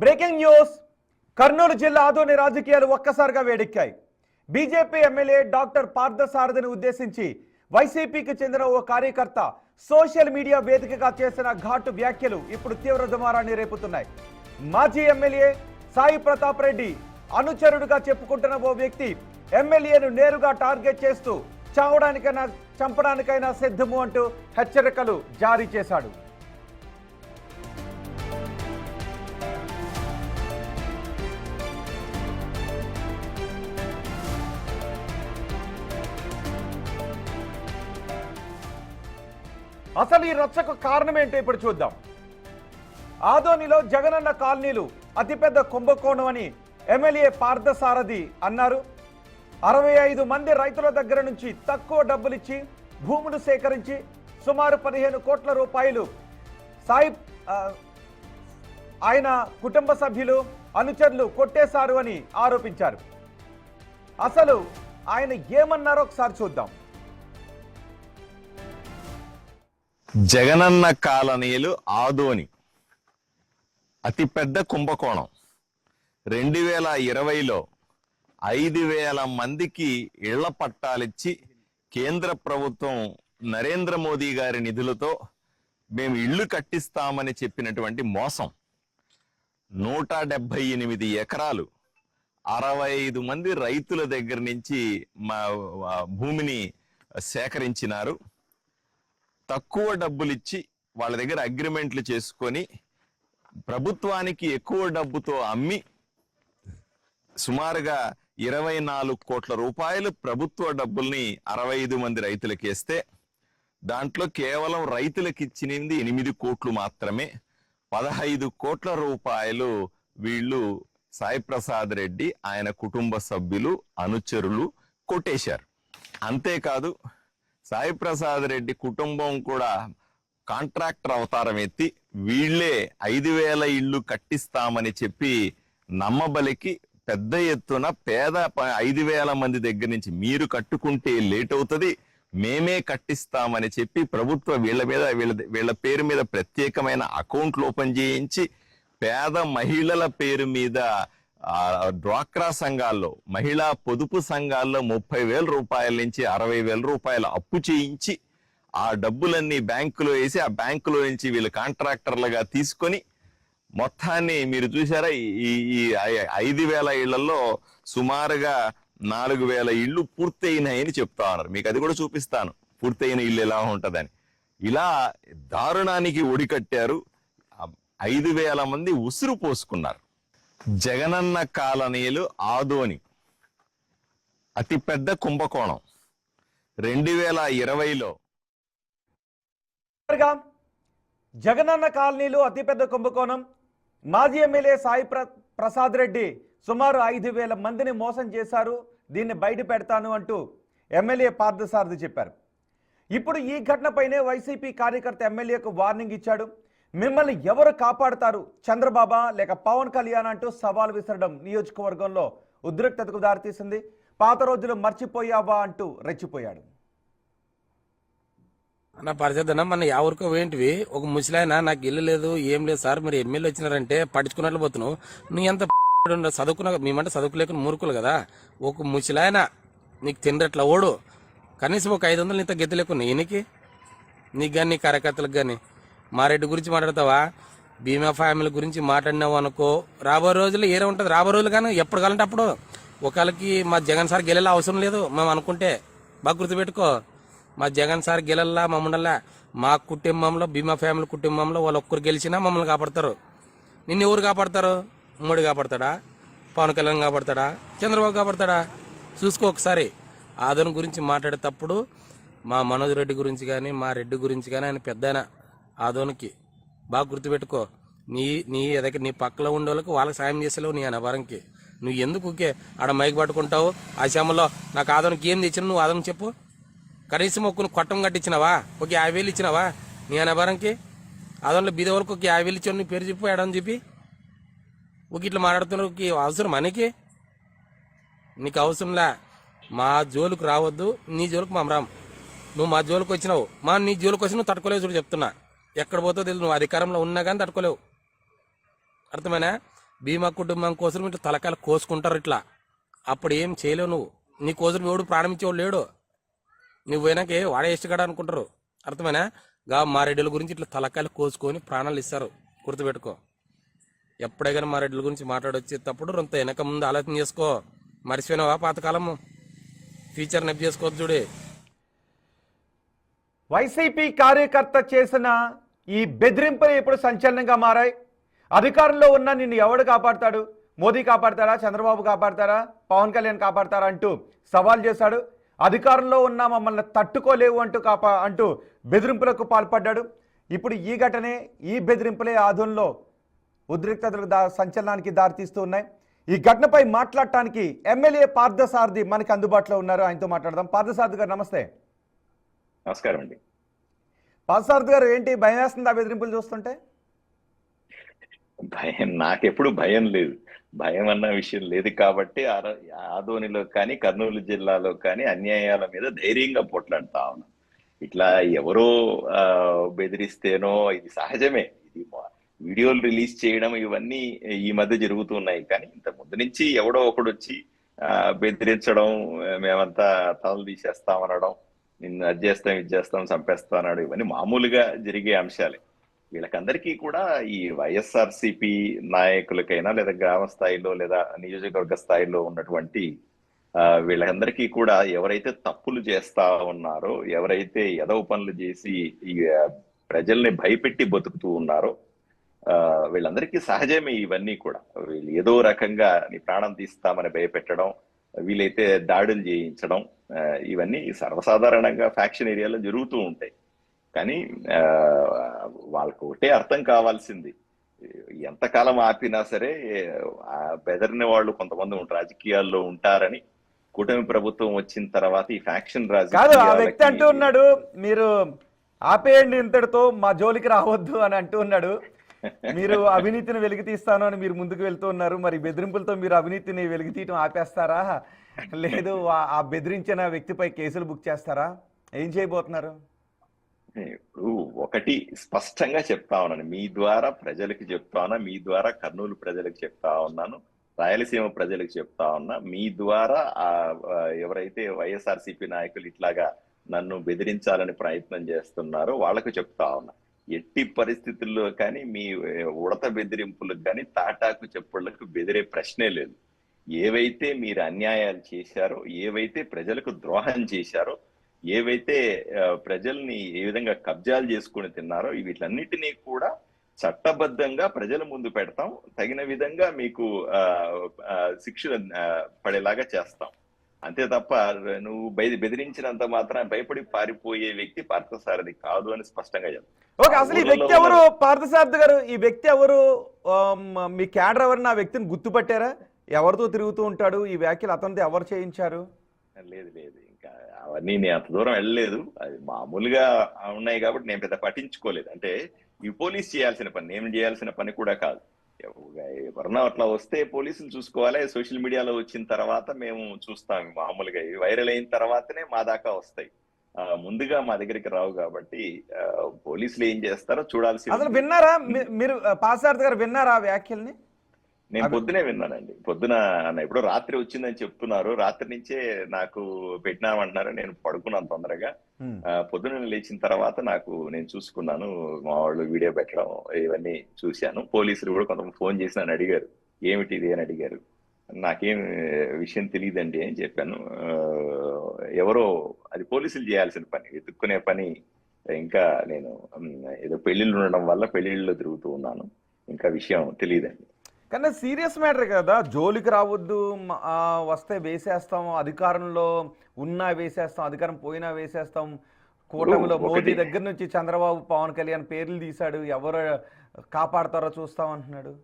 Breaking news. Kurnool జిల్లా ఆదోని రాజకీయాలు ఒక్కసారిగా వేడెక్కాయి. బీజేపీ ఎమ్మెల్యే డాక్టర్ పార్థసారథిని ఉద్దేశించి వైసీపీకి చెందిన ఓ కార్యకర్త సోషల్ మీడియా వేదికగా చేసిన ఘాటు వ్యాఖ్యలు ఇప్పుడు తీవ్ర దుమారాన్ని రేపుతున్నాయి. మాజీ ఎమ్మెల్యే సాయి ప్రతాప్ రెడ్డి అనుచరుడుగా చెప్పుకుంటున్న ఓ వ్యక్తి ఎమ్మెల్యేను నేరుగా టార్గెట్ చేస్తూ చావడానికైనా చంపడానికైనా సిద్ధము అంటూ హెచ్చరికలు జారీ చేశాడు. అసలు ఈ రచ్చకు కారణం ఏంటో ఇప్పుడు చూద్దాం. ఆదోనిలో జగనన్న కాలనీలు అతిపెద్ద కుంభకోణం అని ఎమ్మెల్యే పార్థసారథి అన్నారు. 65 మంది రైతుల దగ్గర నుంచి తక్కువ డబ్బులిచ్చి భూములు సేకరించి సుమారు 15 కోట్ల రూపాయలు సాయి ఆయన కుటుంబ సభ్యులు అనుచరులు కొట్టేశారు అని ఆరోపించారు. అసలు ఆయన ఏమన్నారో ఒకసారి చూద్దాం. జగనన్న కాలనీలు ఆదోని అతిపెద్ద కుంభకోణం. 2020లో 5,000 మందికి ఇళ్ల పట్టాలిచ్చి కేంద్ర ప్రభుత్వం నరేంద్ర మోదీ గారి నిధులతో మేము ఇళ్లు కట్టిస్తామని చెప్పినటువంటి మోసం. 178 ఎకరాలు 65 మంది రైతుల దగ్గర నుంచి మా భూమిని సేకరించినారు. తక్కువ డబ్బులిచ్చి వాళ్ళ దగ్గర అగ్రిమెంట్లు చేసుకొని ప్రభుత్వానికి ఎక్కువ డబ్బుతో అమ్మి సుమారుగా 24 కోట్ల రూపాయలు ప్రభుత్వ డబ్బుల్ని 65 మంది రైతులకు వేస్తే దాంట్లో కేవలం రైతులకు ఇచ్చినది 8 కోట్లు మాత్రమే. 15 కోట్ల రూపాయలు వీళ్ళు సాయి ప్రసాద్ రెడ్డి ఆయన కుటుంబ సభ్యులు అనుచరులు కొట్టేశారు. అంతేకాదు సాయి ప్రసాద్ రెడ్డి కుటుంబం కూడా కాంట్రాక్టర్ అవతారం ఎత్తి వీళ్లే 5,000 ఇళ్లు కట్టిస్తామని చెప్పి నమ్మబలికి పెద్ద ఎత్తున పేద 5,000 మంది దగ్గర నుంచి మీరు కట్టుకుంటే లేట్ అవుతుంది, మేమే కట్టిస్తామని చెప్పి ప్రభుత్వ వీళ్ళ పేరు మీద ప్రత్యేకమైన అకౌంట్లు ఓపెన్ చేయించి పేద మహిళల పేరు మీద డ్వాక్రా సంఘాల్లో మహిళా పొదుపు సంఘాల్లో 30,000 రూపాయల నుంచి 60,000 రూపాయలు అప్పు చేయించి ఆ డబ్బులన్నీ బ్యాంకులో వేసి ఆ బ్యాంకులో నుంచి వీళ్ళు కాంట్రాక్టర్లుగా తీసుకొని మొత్తాన్ని మీరు చూసారా. ఈ 5,000 ఇళ్లలో సుమారుగా 4,000 ఇళ్లు పూర్తయినాయని చెప్తా ఉన్నారు. మీకు అది కూడా చూపిస్తాను పూర్తయిన ఇల్లు ఎలా ఉంటుందని. ఇలా దారుణానికి ఒడికట్టారు. 5,000 మంది ఉసురు పోసుకున్నారు. జగనన్న కాలనీలు ఆదోని అతిపెద్ద కుంభకోణం. 2020లో జగనన్న కాలనీలు అతిపెద్ద కుంభకోణం. మాజీ ఎమ్మెల్యే సాయి ప్రసాద్ రెడ్డి సుమారు 5,000 మందిని మోసం చేశారు, దీన్ని బయట పెడతాను అంటూ ఎమ్మెల్యే పార్థసారథి చెప్పారు. ఇప్పుడు ఈ ఘటనపైనే వైసీపీ కార్యకర్త ఎమ్మెల్యేకు వార్నింగ్ ఇచ్చాడు. మిమ్మల్ని ఎవరు కాపాడుతారు, చంద్రబాబా లేక పవన్ కళ్యాణ్ అంటూ సవాల్ విసరడం నియోజకవర్గంలో ఉద్రిక్తతకు దారితీసింది. పాత రోజులు మర్చిపోయావా అంటూ రెచ్చిపోయాడు. నా పరిస్థితి మన ఎవరికో ఏంటివి ఒక ముసలాయన నాకు ఇల్లు లేదు ఏం లేదు సార్ మీరు ఎమ్మెల్యే వచ్చినారంటే పట్టించుకున్నట్లు పోతున్నావు. నువ్వు ఎంత చదువుకున్నా మేమంటే చదువుకోలేక మూర్ఖులు కదా. ఒక ముసలాయన నీకు తినట్లా ఓడు కనీసం ఒక 500 ఇంత గెత్తి లేకున్నా ఈయనకి నీకు కానీ నీ కార్యకర్తలకు కానీ. మా రెడ్డి గురించి మాట్లాడతావా, బీమా ఫ్యామిలీ గురించి మాట్లాడినావు అనుకో రాబోయే రోజులు ఏరే ఉంటుంది. రాబోయే రోజులు కానీ ఎప్పుడు కావాలంటే అప్పుడు. ఒకళ్ళకి మా జగన్ సార్ గెలేలా అవసరం లేదు మేము అనుకుంటే బాగా గుర్తుపెట్టుకో. మా జగన్ సార్ గెలల్లా మమ్మల్ని మా కుటుంబంలో బీమా ఫ్యామిలీ కుటుంబంలో వాళ్ళు ఒక్కరు గెలిచినా మమ్మల్ని కాపాడతారు. నిన్ను ఎవరు కాపాడతారు? మోడీ కాపాడతాడా, పవన్ కళ్యాణ్ కాపాడతాడా, చంద్రబాబు కాపాడతాడా? చూసుకో ఒకసారి. ఆదోని గురించి మాట్లాడేటప్పుడు మా మనోజ్ రెడ్డి గురించి కానీ మా రెడ్డి గురించి కానీ ఆయన పెద్ద ఆదోనికి బాగా గుర్తుపెట్టుకో. నీ ఎదకి నీ పక్కలో ఉండే వాళ్ళకి వాళ్ళకి సాయం చేసేలేవు నీ అనవరంకి. నువ్వు ఎందుకు ఊకే ఆడ మైక్ పట్టుకుంటావు? ఆ శ్యామలో నాకు ఆదోనికి ఏం తెచ్చినా నువ్వు ఆదోని చెప్పు. కనీసం ఒక కొట్టం కట్టించినావా, ఒక 50,000 ఇచ్చినావా నీ అనవరంకి? ఆదోనిలో బీద వాళ్ళకి ఒక 50,000 ఇచ్చావు నీ పేరు చెప్పు ఏడని చెప్పి. ఒక ఇట్లా మాట్లాడుతున్న అవసరం మనకి? నీకు అవసరంలా. మా జోలుకు రావద్దు, నీ జోలుకు మా రామ్. నువ్వు మా జోలికి వచ్చినావు, మా నీ జోలికి వచ్చి నువ్వు తట్టుకోలేవు. చూడు చెప్తున్నా, ఎక్కడ పోతావు తెలియదు. నువ్వు అధికారంలో ఉన్నా కానీ తట్టుకోలేవు. అర్థమైనా? భీమా కుటుంబం కోసం ఇట్లా తలకాయలు కోసుకుంటారు ఇట్లా. అప్పుడు ఏం చేయలేవు నువ్వు. నీ కోసం ఎవడు ప్రాణం ఇచ్చేవాడు లేడు. నువ్వు పోయినాకే వాడే ఇష్టగడ అనుకుంటారు. అర్థమైనా? మా రెడ్డిల గురించి ఇట్లా తలకాయలు కోసుకొని ప్రాణాలు ఇస్తారు, గుర్తుపెట్టుకో. ఎప్పుడైనా మా రెడ్డిల గురించి మాట్లాడొచ్చేటప్పుడు రొంత వెనక ముందు ఆలోచన చేసుకో. మర్చిపోయినావా పాతకాలము? ఫ్యూచర్ నెప్ చేసుకోవచ్చు చూడే. వైసీపీ కార్యకర్త చేసిన ఈ బెదిరింపులు ఇప్పుడు సంచలనంగా మారాయి. అధికారంలో ఉన్న నిన్ను ఎవడు కాపాడతాడు? మోదీ కాపాడతారా? చంద్రబాబు కాపాడతారా? పవన్ కళ్యాణ్ కాపాడతారా అంటూ సవాల్ చేశాడు. అధికారంలో ఉన్న మమ్మల్ని తట్టుకోలేవు అంటూ బెదిరింపులకు పాల్పడ్డాడు. ఇప్పుడు ఈ ఘటనే, ఈ బెదిరింపులే ఆధునంలో ఉద్రిక్తతలకు సంచలనానికి దారితీస్తూ ఉన్నాయి. ఈ ఘటనపై మాట్లాడటానికి ఎమ్మెల్యే పార్థసారథి మనకి అందుబాటులో ఉన్నారు. ఆయనతో మాట్లాడదాం. పార్థసారథి గారు నమస్తే. నమస్కారం అండి. పార్థసారథి గారు, ఏంటి భయం వేస్తుంది ఆ బెదిరింపులు చూస్తుంటే? భయం నాకెప్పుడు భయం లేదు. భయం అన్న విషయం లేదు కాబట్టి ఆదోనిలో కానీ కర్నూలు జిల్లాలో కానీ అన్యాయాల మీద ధైర్యంగా పోట్లాడుతా ఉన్నాం. ఇట్లా ఎవరో బెదిరిస్తేనో ఇది సహజమే. ఇది వీడియోలు రిలీజ్ చేయడం ఇవన్నీ ఈ మధ్య జరుగుతున్నాయి. కానీ ఇంత ముందు నుంచి ఎవడో ఒకడు వచ్చి బెదిరించడం, మేమంతా తలలు తీసేస్తామనడం, నిన్ను అది చేస్తాం ఇది చేస్తాం చంపేస్తాం అనడం, ఇవన్నీ మామూలుగా జరిగే అంశాలే. వీళ్ళకందరికీ కూడా ఈ వైఎస్ఆర్సిపి నాయకులకైనా లేదా గ్రామ స్థాయిలో లేదా నియోజకవర్గ స్థాయిలో ఉన్నటువంటి వీళ్ళందరికీ కూడా ఎవరైతే తప్పులు చేస్తా ఉన్నారో, ఎవరైతే ఎదవ పనులు చేసి ఈ ప్రజల్ని భయపెట్టి బతుకుతూ ఉన్నారో వీళ్ళందరికీ సహజమే ఇవన్నీ కూడా. వీళ్ళు ఏదో రకంగా నీ ప్రాణం తీస్తామని భయపెట్టడం, వీలైతే దాడులు చేయించడం, ఇవన్నీ సర్వసాధారణంగా ఫ్యాక్షన్ ఏరియాలో జరుగుతూ ఉంటాయి. కానీ వాళ్ళకు ఒకటే అర్థం కావాల్సింది, ఎంతకాలం ఆపినా సరే బెదరిన వాళ్ళు కొంతమంది రాజకీయాల్లో ఉంటారని. కూటమి ప్రభుత్వం వచ్చిన తర్వాత ఈ ఫ్యాక్షన్ కాదు, ఆ వ్యక్తి అంటూ ఉన్నాడు, మీరు ఆపేయండి ఇంతటితో, మా జోలికి రావద్దు అని అంటూ ఉన్నాడు. మీరు అవినీతిని వెలికి తీస్తాను అని మీరు ముందుకు వెళ్తూ ఉన్నారు. మరి బెదిరింపులతో మీరు అవినీతిని వెలికి తీయటం ఆపేస్తారా? లేదు ఆ బెదిరించిన వ్యక్తిపై కేసులు బుక్ చేస్తారా? ఏం చేయబోతున్నారు? ఇప్పుడు ఒకటి స్పష్టంగా చెప్తా ఉన్నాను, మీ ద్వారా ప్రజలకు చెప్తా ఉన్నా, మీ ద్వారా కర్నూలు ప్రజలకు చెప్తా ఉన్నాను, రాయలసీమ ప్రజలకు చెప్తా ఉన్నా, మీ ద్వారా ఎవరైతే వైఎస్ఆర్సీపీ నాయకులు ఇట్లాగా నన్ను బెదిరించాలని ప్రయత్నం చేస్తున్నారో వాళ్ళకు చెప్తా ఉన్నా, ఎట్టి పరిస్థితుల్లో కానీ మీ ఉడత బెదిరింపులకు కానీ తాటాకు చెప్పుళ్లకు బెదిరే ప్రశ్నే లేదు. ఏవైతే మీరు అన్యాయాలు చేశారో, ఏవైతే ప్రజలకు ద్రోహం చేశారో, ఏవైతే ప్రజల్ని ఏ విధంగా కబ్జాలు చేసుకుని తిన్నారో వీటన్నిటినీ కూడా చట్టబద్ధంగా ప్రజల ముందు పెడతాం, తగిన విధంగా మీకు శిక్ష పడేలాగా చేస్తాం. అంతే తప్ప నువ్వు బెదిరించినంత మాత్రం భయపడి పారిపోయే వ్యక్తి పార్థసారథి కాదు అని స్పష్టంగా చెప్తాం. ఓకే, అసలు ఈ వ్యక్తి ఎవరు పార్థసారథి గారు? ఈ వ్యక్తి ఎవరు? మీ క్యాడర్ ఎవరు? నా వ్యక్తిని గుర్తుపట్టారా? ఎవరితో తిరుగుతూ ఉంటాడు? ఈ వ్యాఖ్యలు అతనితో ఎవరు చేయించారు? లేదు లేదు, ఇంకా అవన్నీ నేను అంత దూరం వెళ్ళలేదు. అది మామూలుగా ఉన్నాయి కాబట్టి నేను పెద్ద పట్టించుకోలేదు. అంటే ఈ పోలీస్ చేయాల్సిన పని, నేను చేయాల్సిన పని కూడా కాదు. ఎవరన్నా అట్లా వస్తే పోలీసులు చూసుకోవాలి. సోషల్ మీడియాలో వచ్చిన తర్వాత మేము చూస్తాం. మామూలుగా వైరల్ అయిన తర్వాతనే మా దాకా వస్తాయి, ముందుగా మా దగ్గరికి రావు. కాబట్టి పోలీసులు ఏం చేస్తారో చూడాల్సి. అసలు విన్నారా మీరు? పార్థసారథి గారు విన్నారా ఆ వ్యాఖ్యల్ని? నేను పొద్దునే విన్నానండి. పొద్దున ఎప్పుడో రాత్రి వచ్చిందని చెప్తున్నారు. రాత్రి నుంచే నాకు పెట్టినామంటున్నారు. నేను పడుకున్నాను తొందరగా. పొద్దున లేచిన తర్వాత నేను చూసుకున్నాను, మా వాళ్ళు వీడియో పెట్టడం ఇవన్నీ చూశాను. పోలీసులు కూడా కొంతమంది ఫోన్ చేసి నన్ను అడిగారు, ఏమిటి ఇది అని అడిగారు. నాకేం విషయం తెలియదండి అని చెప్పాను. ఎవరో అది పోలీసులు చేయాల్సిన పని, వెతుక్కునే పని. ఇంకా నేను ఏదో పెళ్లిళ్ళు ఉండడం వల్ల పెళ్లిళ్ళలో తిరుగుతూ ఉన్నాను. ఇంకా విషయం తెలియదండి. కానీ సీరియస్ మ్యాటర్ కదా, జోలికి రావద్దు, వస్తే వేసేస్తాం, అధికారంలో ఉన్నా వేసేస్తాం, అధికారం పోయినా వేసేస్తాం. కూటమిలో మోదీ దగ్గర నుంచి చంద్రబాబు, పవన్ కళ్యాణ్ పేర్లు తీశాడు, ఎవరు కాపాడతారో చూస్తాం అంటున్నాడు.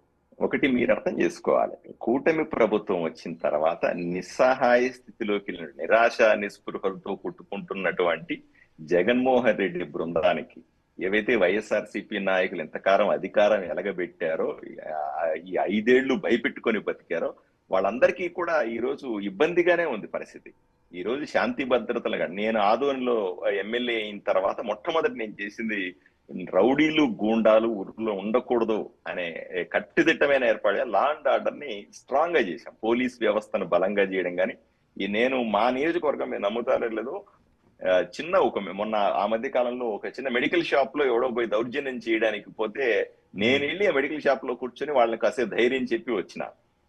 ఒకటి మీరు అర్థం చేసుకోవాలి, కూటమి ప్రభుత్వం వచ్చిన తర్వాత నిస్సహాయ స్థితిలోకి నిరాశ నిస్పృహలతో కుట్టుకుంటున్నటువంటి జగన్మోహన్ రెడ్డి బృందానికి ఏవైతే వైఎస్ఆర్సీపీ నాయకులు ఎంతకాలం అధికారం ఎలగబెట్టారో, ఈ 5 ఏళ్లు భయపెట్టుకొని బతికారో వాళ్ళందరికీ కూడా ఈ రోజు ఇబ్బందిగానే ఉంది పరిస్థితి. ఈ రోజు శాంతి భద్రతలుగా నేను ఆదోనిలో ఎమ్మెల్యే అయిన తర్వాత మొట్టమొదటి నేను చేసింది రౌడీలు గూండాలు ఊర్లో ఉండకూడదు అనే కట్టుదిట్టమైన ఏర్పాటు లా అండ్ ఆర్డర్ ని స్ట్రాంగ్ గా చేశాం. పోలీస్ వ్యవస్థను బలంగా చేయడం కానీ నేను మా నియోజకవర్గం మీద నమ్ముతారో లేదో చిన్న మొన్న ఆ మధ్య కాలంలో ఒక చిన్న మెడికల్ షాప్ లో ఎవడో పోయి దౌర్జన్యం చేయడానికి పోతే నేను వెళ్ళి ఆ మెడికల్ షాప్ లో కూర్చొని వాళ్ళని కాసేపు ధైర్యం చెప్పి వచ్చిన.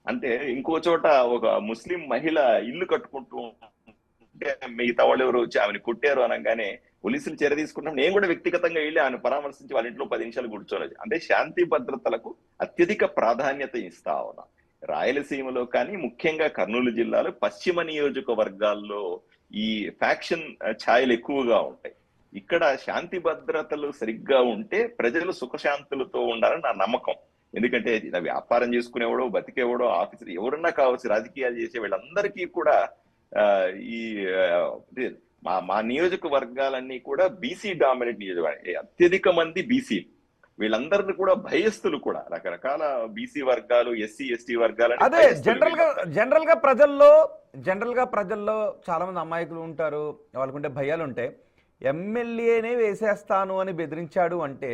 అంటే ఇంకో చోట ఒక ముస్లిం మహిళ ఇల్లు కట్టుకుంటూ ఉంటే మిగతా వాళ్ళు ఎవరు వచ్చి ఆమెను కొట్టారు అనగానే పోలీసులు చర్య తీసుకుంటాం. నేను కూడా వ్యక్తిగతంగా వెళ్ళి ఆయన పరామర్శించి వాళ్ళ ఇంట్లో 10 నిమిషాలు కూర్చోలేదు. అంటే శాంతి భద్రతలకు అత్యధిక ప్రాధాన్యత ఇస్తా ఉన్నా. రాయలసీమలో కానీ ముఖ్యంగా కర్నూలు జిల్లాలో పశ్చిమ నియోజకవర్గాల్లో ఈ ఫ్యాక్షన్ ఛాయలు ఎక్కువగా ఉంటాయి. ఇక్కడ శాంతి భద్రతలు సరిగ్గా ఉంటే ప్రజలు సుఖశాంతులతో ఉండాలని నా నమ్మకం. ఎందుకంటే వ్యాపారం చేసుకునేవాడో బతికేవాడో ఆఫీసర్ ఎవరన్నా కావచ్చు, రాజకీయాలు చేసే వీళ్ళందరికీ కూడా ఈ మా నియోజకవర్గాలన్నీ కూడా బీసీ డామినేట్ నియోజకవర్గం, అత్యధిక మంది బీసీ. వీళ్ళందరినీ కూడా భయస్థులు కూడా రకరకాల బీసీ వర్గాలు, ఎస్సీ ఎస్టీ వర్గాలు. అదే జనరల్ గా ప్రజల్లో చాలా మంది అమాయకులు ఉంటారు, వాళ్ళకుంటే భయాలు ఉంటాయి. ఎమ్మెల్యేనే వేసేస్తాను అని బెదిరించాడు అంటే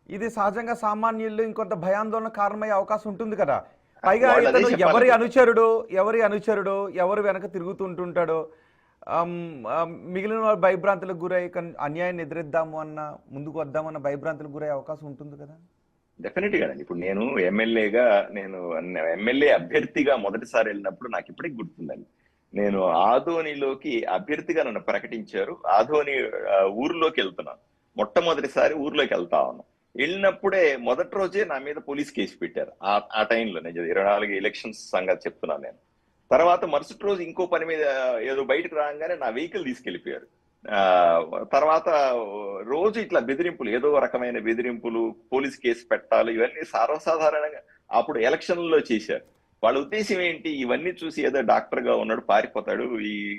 ఇది సహజంగా సామాన్యుల్లో ఇంకొంత భయాందోళన కారణమయ్యే అవకాశం ఉంటుంది కదా. పైగా ఇతను ఎవరి అనుచరుడు ఎవరు వెనక తిరుగుతుంటుంటాడో, మిగిలిన వాళ్ళు భయభ్రాంతులకు గురై అన్యాయాన్ని ఎదురిద్దాము అన్న, ముందుకు వద్దామన్న భయభ్రాంతులకు గురయ్యే అవకాశం ఉంటుంది కదా. డెఫినెట్ గా ఇప్పుడు నేను ఎమ్మెల్యే అభ్యర్థిగా మొదటిసారి వెళ్ళినప్పుడు నాకు ఇప్పటికి గుర్తుందండి. నేను ఆదోనిలోకి అభ్యర్థిగా నన్ను ప్రకటించారు. ఆదోని ఊర్లోకి వెళ్తున్నాను, మొట్టమొదటిసారి ఊర్లోకి వెళ్తా ఉన్నాను. వెళ్ళినప్పుడే మొదటి రోజే నా మీద పోలీస్ కేసు పెట్టారు. ఆ టైంలో నేను 24 ఎలక్షన్స్ సంగతి చెప్తున్నాను నేను. తర్వాత మరుసటి రోజు ఇంకో పని మీద ఏదో బయటకు రాగానే నా వెహికల్ తీసుకెళ్లిపోయారు. తర్వాత రోజు ఇట్లా బెదిరింపులు, ఏదో రకమైన బెదిరింపులు, పోలీస్ కేసు పెట్టాలి, ఇవన్నీ సర్వసాధారణంగా అప్పుడు ఎలక్షన్లలో చేశారు. వాళ్ళ ఉద్దేశం ఏంటి, ఇవన్నీ చూసి ఏదో డాక్టర్ గా ఉన్నాడు పారిపోతాడు,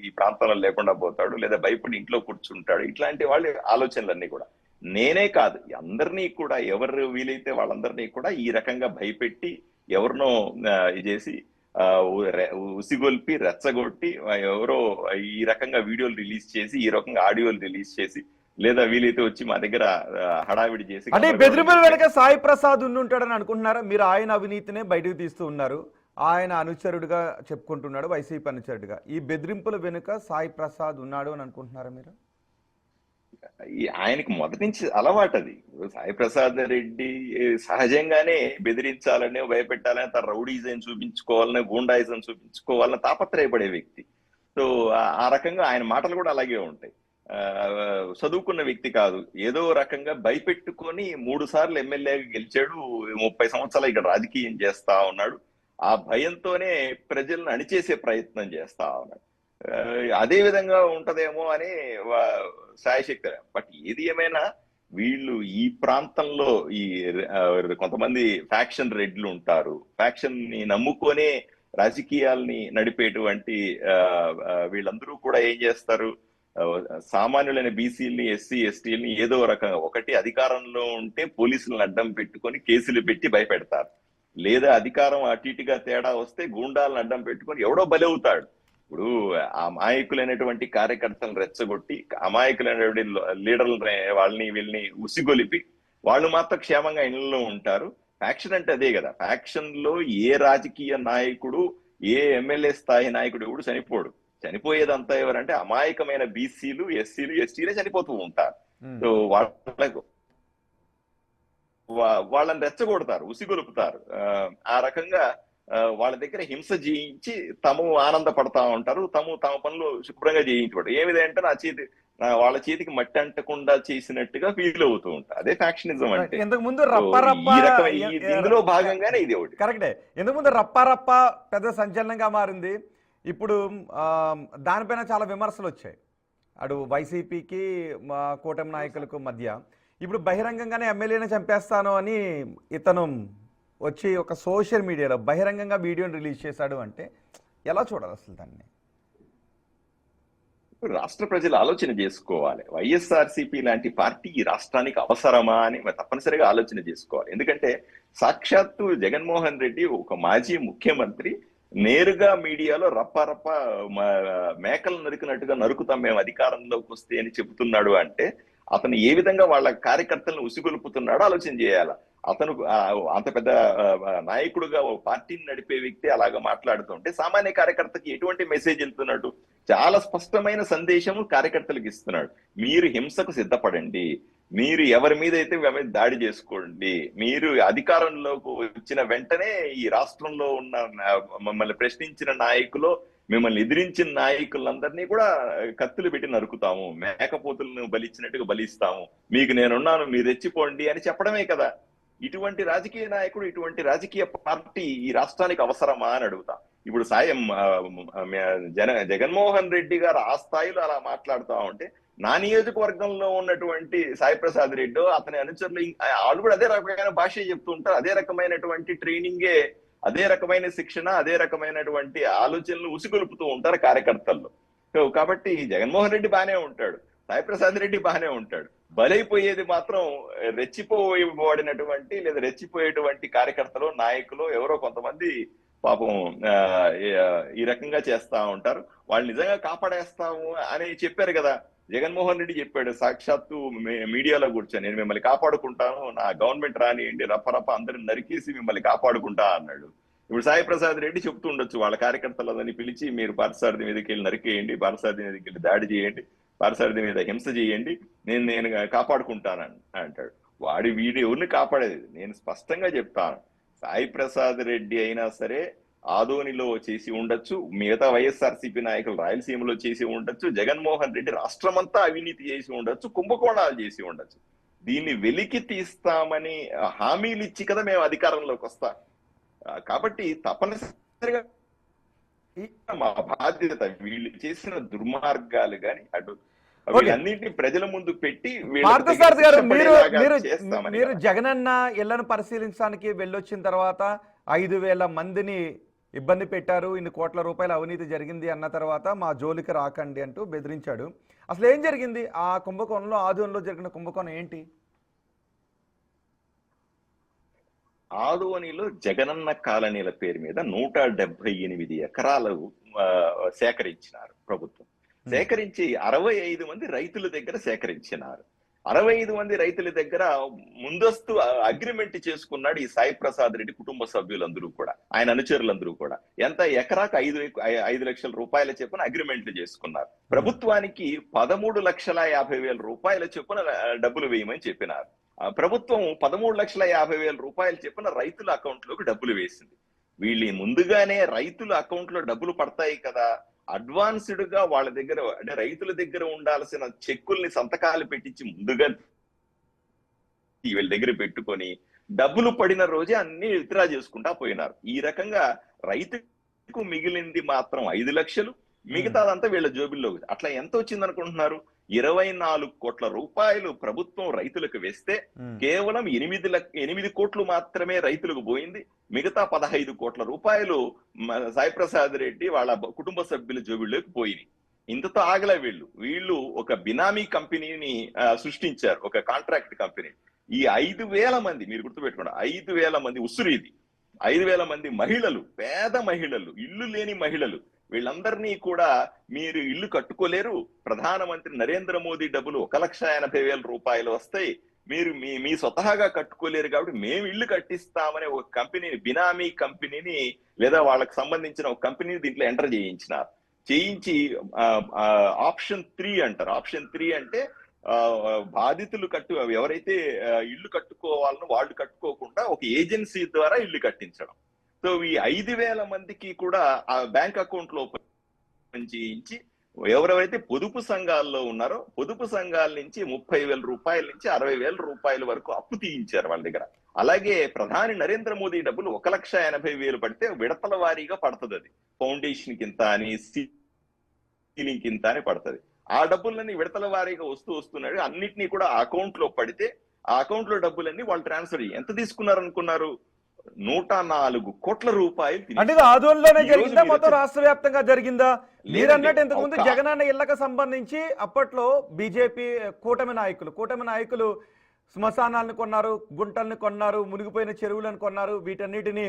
ఈ ప్రాంతంలో లేకుండా పోతాడు, లేదా భయపడి ఇంట్లో కూర్చుంటాడు, ఇట్లాంటి వాళ్ళ ఆలోచనలన్నీ కూడా. నేనే కాదు, అందరినీ కూడా ఎవరు వీలైతే వాళ్ళందరినీ కూడా ఈ రకంగా భయపెట్టి ఎవరినో చేసి ఉసిగొల్పి రెచ్చగొట్టి ఎవరో ఈ రకంగా వీడియోలు రిలీజ్ చేసి, ఈ రకంగా ఆడియోలు రిలీజ్ చేసి, లేదా వీలైతే వచ్చి మా దగ్గర హడావిడి చేసి. అంటే బెదిరింపుల వెనక సాయి ప్రసాద్ ఉంటాడని అనుకుంటున్నారా మీరు? ఆయన అవినీతినే బయటకు తీస్తూ ఉన్నారు, ఆయన అనుచరుడిగా చెప్పుకుంటున్నాడు, వైసీపీ అనుచరుడిగా. ఈ బెదిరింపుల వెనుక సాయి ప్రసాద్ ఉన్నాడు అని అనుకుంటున్నారా మీరు? ఆయనకి మొదటి నుంచి అలవాటు అది. సాయి ప్రసాద్ రెడ్డి సహజంగానే బెదిరించాలని, భయపెట్టాలని, తన రౌడీజం చూపించుకోవాలని, గూండాయిజం చూపించుకోవాలని తాపత్రయపడే వ్యక్తి. సో ఆ రకంగా ఆయన మాటలు కూడా అలాగే ఉంటాయి. చదువుకున్న వ్యక్తి కాదు, ఏదో రకంగా భయపెట్టుకొని 3 సార్లు ఎమ్మెల్యేగా గెలిచాడు. 30 సంవత్సరాలు ఇక్కడ రాజకీయం చేస్తా ఉన్నాడు. ఆ భయంతోనే ప్రజలను అణిచేసే ప్రయత్నం చేస్తా ఉన్నాడు. అదే విధంగా ఉంటదేమో అని సాయశక్తి. బట్ ఏది ఏమైనా వీళ్ళు ఈ ప్రాంతంలో ఈ కొంతమంది ఫ్యాక్షన్ రెడ్లు ఉంటారు. ఫ్యాక్షన్ ని నమ్ముకొనే రాజకీయాల్ని నడిపేటువంటి వీళ్ళందరూ కూడా ఏం చేస్తారు, సామాన్యులైన బీసీలని, ఎస్సీ ఎస్టీలని ఏదో రకంగా, ఒకటి అధికారంలో ఉంటే పోలీసులను అడ్డం పెట్టుకొని కేసులు పెట్టి భయపెడతారు, లేదా అధికారం అటు ఇటుగా తేడా వస్తే గూండాలను అడ్డం పెట్టుకొని ఎవడో బలవుతాడు. ఇప్పుడు అమాయకులైనటువంటి కార్యకర్తలను రెచ్చగొట్టి, అమాయకులైనటువంటి లీడర్లు వాళ్ళని వీళ్ళని ఉసిగొలిపి వాళ్ళు మాత్రం క్షేమంగా ఇళ్లలో ఉంటారు. ఫ్యాక్షన్ అంటే అదే కదా. ఫ్యాక్షన్ లో ఏ రాజకీయ నాయకుడు, ఏ ఎమ్మెల్యే స్థాయి నాయకుడు ఎవడు చనిపోడు. చనిపోయేదంతా ఎవరంటే అమాయకమైన బీసీలు, ఎస్సీలు, ఎస్టీలే చనిపోతూ ఉంటారు. సో వాళ్ళని రెచ్చగొడతారు, ఉసిగొలుపుతారు. ఆ రకంగా వాళ్ళ దగ్గర హింస చేయించి తమ ఆనందపడతా ఉంటారు, తమ పనులు శుభ్రంగా చేయించబడు. ఏమిదంటే వాళ్ళ చేతికి మట్టి అంటకుండా చేసినట్టుగా ఫీల్ అవుతూ ఉంటారు. అదే ఫ్యాక్షనిజం అంటే. ఇంతకు ముందు ఇందులో భాగంగానే ఇది ఒకటి. కరెక్టే. ఇంతకు ముందు రప్ప పెద్ద సంచలనంగా మారింది. ఇప్పుడు దానిపైన చాలా విమర్శలు వచ్చాయి అటు వైసీపీకి కూటమి నాయకులకు మధ్య. ఇప్పుడు బహిరంగంగానే ఎమ్మెల్యేని చంపేస్తాను అని ఇతను వచ్చి ఒక సోషల్ మీడియాలో బహిరంగంగా వీడియోని రిలీజ్ చేశాడు అంటే ఎలా చూడాలి అసలు దాన్ని? రాష్ట్ర ప్రజలు ఆలోచన చేసుకోవాలి. వైఎస్ఆర్సీపీ లాంటి పార్టీ ఈ రాష్ట్రానికి అవసరమా అని తప్పనిసరిగా ఆలోచన చేసుకోవాలి. ఎందుకంటే సాక్షాత్తు జగన్మోహన్ రెడ్డి ఒక మాజీ ముఖ్యమంత్రి నేరుగా మీడియాలో రప్ప మేకలు నరికినట్టుగా నరుకుతాం మేము అధికారంలోకి వస్తే అని చెబుతున్నాడు అంటే అతను ఏ విధంగా వాళ్ళ కార్యకర్తలను ఉసిగొలుపుతున్నాడో ఆలోచన చేయాలి. అతను అంత పెద్ద నాయకుడుగా ఒక పార్టీని నడిపే వ్యక్తి అలాగా మాట్లాడుతుంటే సామాన్య కార్యకర్తకి ఎటువంటి మెసేజ్ వెళ్తున్నట్టు? చాలా స్పష్టమైన సందేశము కార్యకర్తలకు ఇస్తున్నాడు. మీరు హింసకు సిద్ధపడండి, మీరు ఎవరి మీద అయితే దాడి చేసుకోండి, మీరు అధికారంలోకి వచ్చిన వెంటనే ఈ రాష్ట్రంలో ఉన్న మమ్మల్ని ప్రశ్నించిన నాయకులు, మిమ్మల్ని ఎదిరించిన నాయకులందరినీ కూడా కత్తులు పెట్టి నరుకుతాము, మేకపోతులను బలిచ్చినట్టుగా బలిస్తాము, మీకు నేనున్నాను, మీరు రెచ్చిపోండి అని చెప్పడమే కదా. ఇటువంటి రాజకీయ నాయకుడు, ఇటువంటి రాజకీయ పార్టీ ఈ రాష్ట్రానికి అవసరమా అని అడుగుతా. ఇప్పుడు జగన్మోహన్ రెడ్డి గారు ఆ స్థాయిలో అలా మాట్లాడుతూ ఉంటే, నా నియోజకవర్గంలో ఉన్నటువంటి సాయి ప్రసాద్ రెడ్డి అతని అనుచరులు వాళ్ళు కూడా అదే రకమైన భాష చెప్తూ ఉంటారు, అదే రకమైనటువంటి ట్రైనింగే, అదే రకమైన శిక్షణ, అదే రకమైనటువంటి ఆలోచనలు ఉసిగొలుపుతూ ఉంటారు కార్యకర్తల్లో. కాబట్టి జగన్మోహన్ రెడ్డి బానే ఉంటాడు, సాయి ప్రసాద్ రెడ్డి బానే ఉంటాడు, బలైపోయేది మాత్రం రెచ్చిపోబడినటువంటి లేదా రెచ్చిపోయేటువంటి కార్యకర్తలు, నాయకులు ఎవరో కొంతమంది పాపం ఈ రకంగా చేస్తా ఉంటారు. వాళ్ళు నిజంగా కాపాడేస్తాము అని చెప్పారు కదా, జగన్మోహన్ రెడ్డి చెప్పాడు సాక్షాత్తు మీడియాలో కూర్చొని, నేను మిమ్మల్ని కాపాడుకుంటాను, నా గవర్నమెంట్ రానియండి, రప్పరప్ప అందరిని నరికేసి మిమ్మల్ని కాపాడుకుంటా అన్నాడు. ఇప్పుడు సాయి ప్రసాద్ రెడ్డి చెప్తూ ఉండొచ్చు వాళ్ళ కార్యకర్తలందరినీ పిలిచి, మీరు పార్థసారథి మీదకి వెళ్ళి నరికేయండి, పార్థసారథి మీదకి వెళ్ళి దాడి చేయండి, పార్థసారథి మీద హింస చేయండి, నేను కాపాడుకుంటానని అంటాడు. వీడి ఎవరిని కాపాడేది? నేను స్పష్టంగా చెప్తాను, సాయి ప్రసాద్ రెడ్డి అయినా సరే ఆదోనిలో చేసి ఉండొచ్చు, మిగతా వైఎస్ఆర్సీపీ నాయకులు రాయలసీమలో చేసి ఉండొచ్చు, జగన్మోహన్ రెడ్డి రాష్ట్రమంతా అవినీతి చేసి ఉండొచ్చు, కుంభకోణాలు చేసి ఉండొచ్చు. దీన్ని వెలికి తీస్తామని హామీలు ఇచ్చి కదా మేము అధికారంలోకి వస్తాం. కాబట్టి తప్పనిసరిగా మా బాధ్యత వీళ్ళు చేసిన దుర్మార్గాలు కానీ అటు వీళ్ళన్నింటినీ ప్రజల ముందు పెట్టి పార్థసారథి గారు, మీరు జగనన్న ఇళ్లను పరిశీలించడానికి వెళ్ళొచ్చిన తర్వాత 5,000 మందిని ఇబ్బంది పెట్టారు, ఇన్ని కోట్ల రూపాయల అవినీతి జరిగింది అన్న తర్వాత మా జోలికి రాకండి అంటూ బెదిరించాడు. అసలు ఏం జరిగింది ఆ కుంభకోణంలో? ఆదోనిలో జరిగిన కుంభకోణం ఏంటి? ఆదోనిలో జగనన్న కాలనీల పేరు మీద 178 ఎకరాలు సేకరించినారు ప్రభుత్వం. సేకరించి 65 మంది రైతుల దగ్గర సేకరించినారు. 65 మంది రైతుల దగ్గర ముందస్తు అగ్రిమెంట్ చేసుకున్నాడు ఈ సాయి ప్రసాద్ రెడ్డి కుటుంబ సభ్యులందరూ కూడా, ఆయన అనుచరులందరూ కూడా. ఎంత? ఎకరాకు 5 లక్షల రూపాయల చొప్పున అగ్రిమెంట్లు చేసుకున్నారు. ప్రభుత్వానికి 13,50,000 రూపాయల చొప్పున డబ్బులు వేయమని చెప్పినారు. ప్రభుత్వం 13,50,000 రూపాయలు చొప్పున రైతుల అకౌంట్ లోకి డబ్బులు వేసింది. వీళ్ళు ముందుగానే రైతుల అకౌంట్ లో డబ్బులు పడతాయి కదా, అడ్వాన్స్డ్ గా వాళ్ళ దగ్గర, అంటే రైతుల దగ్గర ఉండాల్సిన చెక్కుల్ని సంతకాలు పెట్టించి ముందుగా వీళ్ళ దగ్గర పెట్టుకొని డబ్బులు పడిన రోజే అన్ని విత్డ్రా చేసుకుంటా పోయినారు. ఈ రకంగా రైతుకు మిగిలింది మాత్రం 5 లక్షలు, మిగతాదంతా వీళ్ళ జోబిల్లో. అట్లా ఎంత వచ్చింది అనుకుంటున్నారు? 24 కోట్ల రూపాయలు ప్రభుత్వం రైతులకు వేస్తే కేవలం 8 కోట్లు మాత్రమే రైతులకు పోయింది. మిగతా 15 కోట్ల రూపాయలు సాయి ప్రసాద్ రెడ్డి వాళ్ళ కుటుంబ సభ్యుల జోబిల్లోకి పోయినాయి. ఇంతతో ఆగలే వీళ్ళు ఒక బినామీ కంపెనీని సృష్టించారు, ఒక కాంట్రాక్ట్ కంపెనీ. ఈ 5,000 మంది, మీరు గుర్తుపెట్టుకోండి, 5,000 మంది ఉసురు ఇది. 5,000 మంది మహిళలు, పేద మహిళలు, ఇల్లు లేని మహిళలు, వీళ్ళందరినీ కూడా మీరు ఇల్లు కట్టుకోలేరు, ప్రధానమంత్రి నరేంద్ర మోదీ డబ్బులు 1,80,000 రూపాయలు వస్తాయి, మీరు మీ స్వతహాగా కట్టుకోలేరు కాబట్టి మేము ఇల్లు కట్టిస్తామని ఒక కంపెనీని, బినామీ కంపెనీని లేదా వాళ్ళకి సంబంధించిన ఒక కంపెనీని దీంట్లో ఎంటర్ చేయించి ఆప్షన్ 3 అంటారు. ఆప్షన్ 3 అంటే బాధితులు ఎవరైతే ఇల్లు కట్టుకోవాలనో వాళ్ళు కట్టుకోకుండా ఒక ఏజెన్సీ ద్వారా ఇల్లు కట్టించడం. సో ఈ 5,000 మందికి కూడా ఆ బ్యాంక్ అకౌంట్ లో చేయించి ఎవరెవరైతే పొదుపు సంఘాల్లో ఉన్నారో పొదుపు సంఘాల నుంచి 30,000 రూపాయల నుంచి 60,000 రూపాయల వరకు అప్పు తీయించారు వాళ్ళ దగ్గర. అలాగే ప్రధాని నరేంద్ర మోదీ డబ్బులు 1,80,000 పడితే విడతల వారీగా పడుతుంది. అది ఫౌండేషన్ కింద అని, సీలింగ్ కింద అని పడుతుంది. ఆ డబ్బులన్నీ విడతల వారీగా వస్తున్నాడు. అన్నిటినీ కూడా అకౌంట్ లో పడితే ఆ అకౌంట్ లో డబ్బులన్నీ వాళ్ళు ట్రాన్స్ఫర్ ఎంత తీసుకున్నారు అనుకున్నారు? 104 కోట్ల రూపాయలు. అంటే ఆదోనిలోనే జరిగిందా, మొత్తం రాష్ట్ర వ్యాప్తంగా జరిగిందా? మీరు అన్నట్టు ఇంతకు ముందు జగనన్న ఇళ్లకు సంబంధించి అప్పట్లో బీజేపీ కూటమి నాయకులు శ్మశానాలను కొన్నారు, గుంటల్ని కొన్నారు, మునిగిపోయిన చెరువులను కొన్నారు. వీటన్నిటిని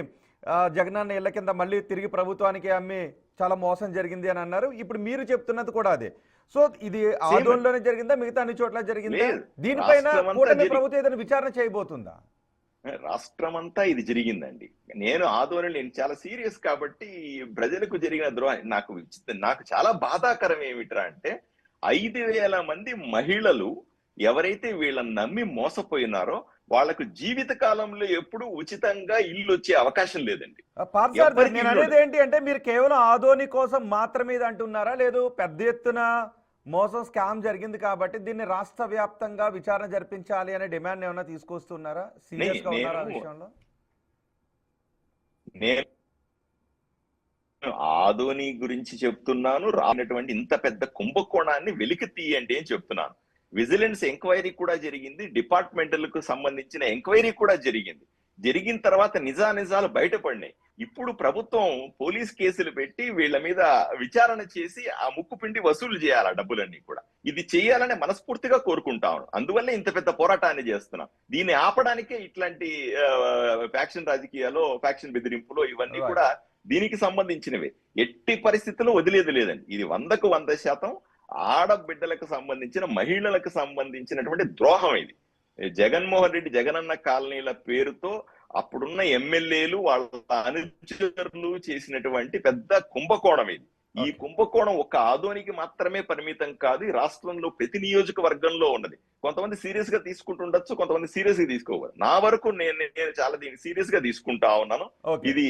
జగనన్న ఇళ్ల కింద మళ్ళీ తిరిగి ప్రభుత్వానికి అమ్మి చాలా మోసం జరిగింది అని అన్నారు. ఇప్పుడు మీరు చెప్తున్నది కూడా అదే. సో ఇది ఆదోన్లోనే జరిగిందా, మిగతా అన్ని చోట్ల జరిగిందా? లేదు. దీనిపైన రాష్ట్రమంతా కూటమి ప్రభుత్వం ఏదైనా విచారణ చేయబోతుందా? రాష్ట్రమంతా ఇది జరిగిందండి. నేను చాలా సీరియస్ కాబట్టి ప్రజలకు జరిగిన ద్రోహం నాకు చాలా బాధాకరం ఏమిట్రా అంటే 5,000 మంది మహిళలు ఎవరైతే వీళ్ళని నమ్మి మోసపోయినారో వాళ్లకు జీవిత కాలంలో ఎప్పుడు ఉచితంగా ఇల్లు వచ్చే అవకాశం లేదండి. పార్థ్ సార్, ఎవరికి నేను ఇల్లు అనేది ఏంటి అంటే మీరు కేవలం ఆదోని కోసం మాత్రమే ఇది అంటున్నారా, లేదు పెద్ద ఎత్తున మోసం స్కామ్ జరిగింది కాబట్టి దీన్ని రాష్ట్ర వ్యాప్తంగా విచారణ జరిపించాలి అనే డిమాండ్ ఏమైనా తీసుకొస్తున్నారా? సీరియస్ గా ఉన్నారా ఆ విషయంలో? నేను ఆదోని గురించి చెప్తున్నాను. రానటువంటి ఇంత పెద్ద కుంభకోణాన్ని వెలికి తీయండి అని చెప్తున్నాను. విజిలెన్స్ ఎంక్వైరీ కూడా జరిగింది, డిపార్ట్మెంటల్కు సంబంధించిన ఎంక్వైరీ కూడా జరిగింది. జరిగిన తర్వాత నిజానిజాలు బయటపడినాయి. ఇప్పుడు ప్రభుత్వం పోలీస్ కేసులు పెట్టి వీళ్ళ మీద విచారణ చేసి ఆ ముక్కు పిండి వసూలు చేయాలి ఆ డబ్బులన్నీ కూడా. ఇది చేయాలని మనస్ఫూర్తిగా కోరుకుంటాను. అందువల్ల ఇంత పెద్ద పోరాటాన్ని చేస్తున్నాం. దీన్ని ఆపడానికే ఇట్లాంటి ఫ్యాక్షన్ రాజకీయాలు, ఫ్యాక్షన్ బెదిరింపులు ఇవన్నీ కూడా దీనికి సంబంధించినవి. ఎట్టి పరిస్థితుల్లో వదిలేది లేదండి. ఇది 100కు 100% ఆడబిడ్డలకు సంబంధించిన, మహిళలకు సంబంధించినటువంటి ద్రోహం ఇది. జగన్మోహన్ రెడ్డి జగనన్న కాలనీల పేరుతో అప్పుడున్న ఎమ్మెల్యేలు వాళ్ళ అనుచరులు చేసినటువంటి పెద్ద కుంభకోణం ఇది. ఈ కుంభకోణం ఒక ఆదోనికి మాత్రమే పరిమితం కాదు, ఈ రాష్ట్రంలో ప్రతి నియోజకవర్గంలో ఉన్నది. కొంతమంది సీరియస్ గా తీసుకుంటుండొచ్చు, కొంతమంది సీరియస్ గా తీసుకోవాలి. నా వరకు నేను చాలా దీన్ని సీరియస్ గా తీసుకుంటా ఉన్నాను. ఇది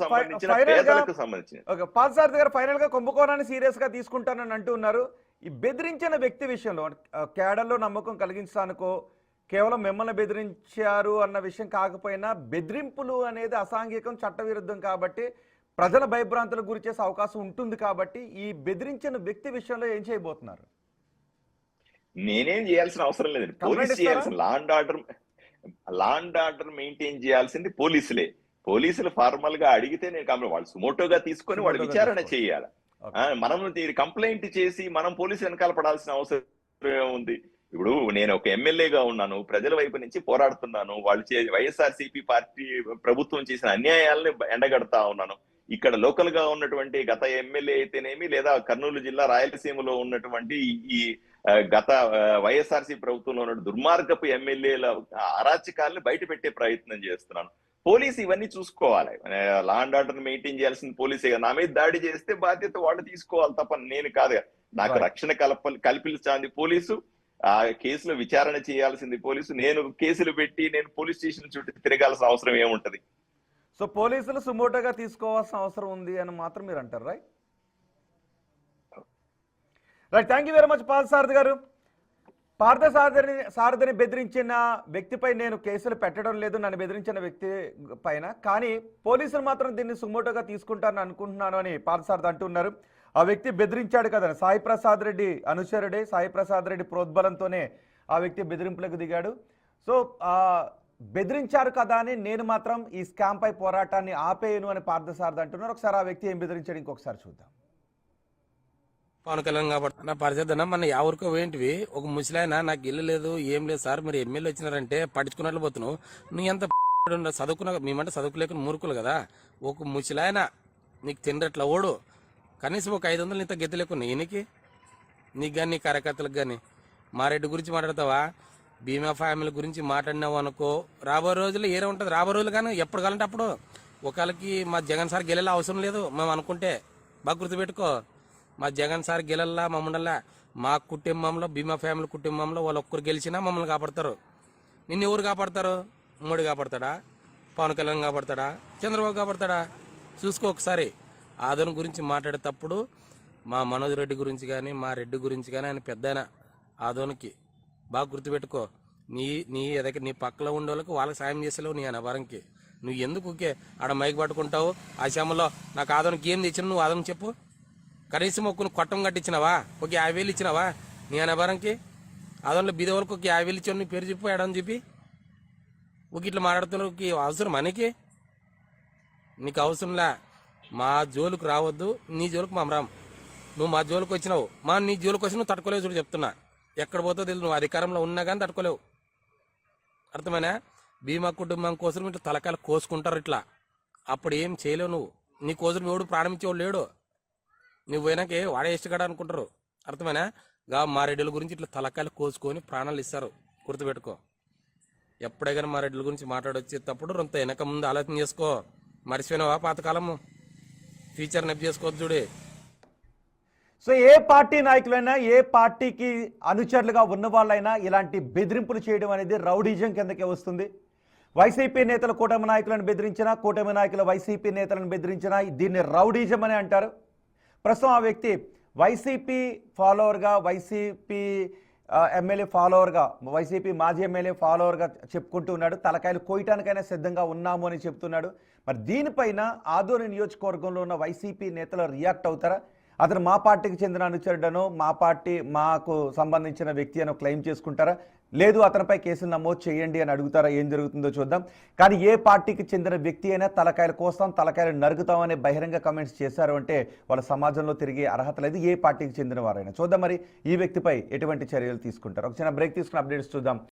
సంబంధించిన పేదలకు సంబంధించిన. పార్థ్ సారథి గారు, ఫైనల్ గా కుంభకోణాన్ని సీరియస్ గా తీసుకుంటానని అంటున్నారు. ఈ బెదిరించిన వ్యక్తి విషయంలో కేడర్లో నమ్మకం కలిగించడానికో కేవలం మిమ్మల్ని బెదిరించారు అన్న విషయం కాకపోయినా, బెదిరింపులు అనేది అసాంఘికం, చట్టవిరుద్ధం కాబట్టి ప్రజల భయభ్రాంతులకు గురి చేసే అవకాశం ఉంటుంది కాబట్టి ఈ బెదిరించిన వ్యక్తి విషయంలో ఏం చేయబోతున్నారు? నేనేం చేయాల్సిన అవసరం లేదండి. పోలీస్ చేయాల్సిన లా అండ్ ఆర్డర్ మెయింటైన్ చేయాల్సింది పోలీసులే. పోలీసులు ఫార్మల్ గా అడిగితే నేను కంప్లైంట్, వాళ్ళు సుమోటోగా తీసుకొని వాళ్ళు విచారణ చేయాలి. మనం కంప్లైంట్ చేసి మనం పోలీసు వెనకాల పడాల్సిన అవసరం ఉంది. ఇప్పుడు నేను ఒక ఎమ్మెల్యేగా ఉన్నాను, ప్రజల వైపు నుంచి పోరాడుతున్నాను. వాళ్ళు వైఎస్ఆర్సీపీ పార్టీ ప్రభుత్వం చేసిన అన్యాయాలను ఎండగడతా ఉన్నాను. ఇక్కడ లోకల్ గా ఉన్నటువంటి గత ఎమ్మెల్యే అయితేనేమి, లేదా కర్నూలు జిల్లా రాయలసీమలో ఉన్నటువంటి ఈ గత వైఎస్ఆర్సీ ప్రభుత్వంలో ఉన్న దుర్మార్గపు ఎమ్మెల్యేల అరాచకాలను బయట పెట్టే ప్రయత్నం చేస్తున్నాను. పోలీసు ఇవన్నీ చూసుకోవాలి. లా అండ్ ఆర్డర్ మెయింటైన్ చేయాల్సింది పోలీసే. నా మీద దాడి చేస్తే బాధ్యత వాళ్ళు తీసుకోవాలి తప్ప నేను కాదు. నాకు రక్షణ కల్పించాలి పోలీసు, ఆ కేసులో విచారణ చేయాల్సింది పోలీసు. నేను కేసులు పెట్టి నేను పోలీస్ స్టేషన్ చుట్టూ తిరగాల్సిన అవసరం ఏముంటది? సో పోలీసులు సుమోటోగా తీసుకోవాల్సిన అవసరం ఉంది అని మాత్రం మీరు అంటారు, right? Right, thank you very much Parth Sarathi garu. Partha సారథిని బెదిరించిన వ్యక్తిపై నేను కేసులు పెట్టడం లేదు, నన్ను బెదిరించిన వ్యక్తి పైన, కానీ పోలీసులు మాత్రం దీన్ని సుమోటోగా తీసుకుంటారని అనుకుంటున్నాను అని పార్థ సారథి అంటున్నారు. ఆ వ్యక్తి బెదిరించాడు కదా, సాయి ప్రసాద్ రెడ్డి అనుచరుడే, సాయి ప్రసాద్ రెడ్డి ప్రోద్బలంతోనే ఆ వ్యక్తి బెదిరింపులకు దిగాడు. సో బెదిరించారు కదా అని నేను మాత్రం ఈ స్కామ్ పై పోరాటాన్ని ఆపేయను అని పార్థ సారథి అంటున్నారు. ఒకసారి ఆ వ్యక్తి ఏం బెదిరించాడు ఇంకొకసారి చూద్దాం. పవన్ కళ్యాణ్ కాబట్టి నా పరిస్థితి అన్న, మన ఎవరికో ఏంటివి, ఒక ముసలాయన నాకు ఇల్లు లేదు ఏం లేదు సార్, మీరు ఎమ్మెల్యే వచ్చినారంటే పట్టించుకున్నట్లు పోతున్నావు, నువ్వు ఎంత చదువుకున్నా, మేమంటే చదువుకోలేక మూర్ఖులు కదా, ఒక ముసలాయన నీకు తినట్ల ఓడు, కనీసం ఒక 500 ఇంత గెత్తి లేకున్నా ఈయనకి, నీకు కానీ నీ కార్యకర్తలకు కానీ. మా రెడ్డి గురించి మాట్లాడతావా, బీమా ఫ్యామిలీ గురించి మాట్లాడినావు అనుకో, రాబోయే రోజుల్లో ఏరే ఉంటుంది. రాబోయే రోజులు కానీ ఎప్పుడు కావాలంటే అప్పుడు. ఒకళ్ళకి మా జగన్ సార్ గెలేలా అవసరం లేదు మేము అనుకుంటే, బాగా గుర్తుపెట్టుకో. మా జగన్ సార్ గెలల్లా మమ్మల్ని, మా కుటుంబంలో బీమా ఫ్యామిలీ కుటుంబంలో వాళ్ళు ఒక్కరు గెలిచినా మమ్మల్ని కాపాడతారు. నిన్ను ఎవరు కాపాడతారు? మోడీ కాపాడతాడా, పవన్ కళ్యాణ్ కాపాడతాడా, చంద్రబాబు కాపాడతాడా? చూసుకో ఒకసారి. ఆదోని గురించి మాట్లాడేటప్పుడు మా మనోజ్ రెడ్డి గురించి కానీ, మా రెడ్డి గురించి కానీ, ఆయన పెద్ద ఆయన ఆదోనికి బాగా గుర్తుపెట్టుకో. నీ ఎదకి నీ పక్కలో ఉండే వాళ్ళకి వాళ్ళకి సాయం చేసేలేవు నీ అనవరంకి. నువ్వు ఎందుకు ఊకే ఆడ మైక్ పట్టుకుంటావు? ఆ శ్యామలో నాకు ఆదోనికి ఏం తెచ్చినా నువ్వు ఆదోని చెప్పు. కనీసం ఒక కొట్టం కట్టించినావా? ఒక 50,000 ఇచ్చినావా నీ అనవరంకి? ఆదోనిలో బీద వాళ్ళకి ఒక 50,000 ఇచ్చావు, నీ పేరు చెప్పు ఎడని చెప్పి. ఒక ఇట్లా మాట్లాడుతున్నకి అవసరం మనకి? నీకు అవసరంలా. మా జోలుకు రావద్దు, నీ జోలుకు మా రామ్. నువ్వు మా జోలికి వచ్చినావు, నీ జోలికి వచ్చి నువ్వు తట్టుకోలేవు. చూడు చెప్తున్నా, ఎక్కడ పోతావు తెలియదు. నువ్వు అధికారంలో ఉన్నా కానీ తట్టుకోలేవు. అర్థమైనా? బీమా కుటుంబం కోసం ఇట్లా తలకాయలు కోసుకుంటారు ఇట్లా. అప్పుడు ఏం చేయలేవు నువ్వు. నీ కోసం ఎవడు ప్రాణం ఇచ్చేవాడు లేడు. నువ్వు పోయినాకే వాడే ఇష్టగాడు అనుకుంటారు. అర్థమైనా మా రెడ్డిల గురించి ఇట్లా తలకాయలు కోసుకొని ప్రాణాలు ఇస్తారు, గుర్తుపెట్టుకో. ఎప్పుడైనా మా రెడ్డిల గురించి మాట్లాడొచ్చేటప్పుడు రొంత వెనక ముందు ఆలోచన చేసుకో. మర్చిపోయినావా పాతకాలము? ఫ్యూచర్ నెప్ చేసుకోవద్దు చూడే. సో ఏ పార్టీ నాయకులైనా, ఏ పార్టీకి అనుచరులుగా ఉన్న వాళ్ళైనా ఇలాంటి బెదిరింపులు చేయడం అనేది రౌడీజం కిందకే వస్తుంది. వైసీపీ నేతలు కూటమి నాయకులను బెదిరించినా, కూటమి నాయకులు వైసీపీ నేతలను బెదిరించినా దీన్ని రౌడీజం అని అంటారు. ప్రస్తుతం ఆ వ్యక్తి వైసీపీ ఫాలోవర్గా, వైసీపీ ఎమ్మెల్యే ఫాలోవర్గా, వైసీపీ మాజీ ఎమ్మెల్యే ఫాలోవర్గా చెప్పుకుంటూ ఉన్నాడు. తలకాయలు కోయటానికైనా సిద్ధంగా ఉన్నాము అని చెప్తున్నాడు. మరి దీనిపైన ఆదోని నియోజకవర్గంలో ఉన్న వైసీపీ నేతలు రియాక్ట్ అవుతారా? అతను మా పార్టీకి చెందిన అనుచరుడనో, మా పార్టీ మాకు సంబంధించిన వ్యక్తి అనో క్లెయిమ్ చేసుకుంటారా? లేదు అతనిపై కేసులు నమోదు చేయండి అని అడుగుతారా? ఏం జరుగుతుందో చూద్దాం. కానీ ఏ పార్టీకి చెందిన వ్యక్తి అయినా తలకాయలు కోస్తాం, తలకాయలు నరుగుతామని బహిరంగ కామెంట్స్ చేశారు అంటే వాళ్ళ సమాజంలో తిరిగే అర్హత లేదు, ఏ పార్టీకి చెందిన వారైనా. చూద్దాం మరి ఈ వ్యక్తిపై ఎటువంటి చర్యలు తీసుకుంటారు. ఒక చిన్న బ్రేక్ తీసుకుని అప్డేట్స్ చూద్దాం.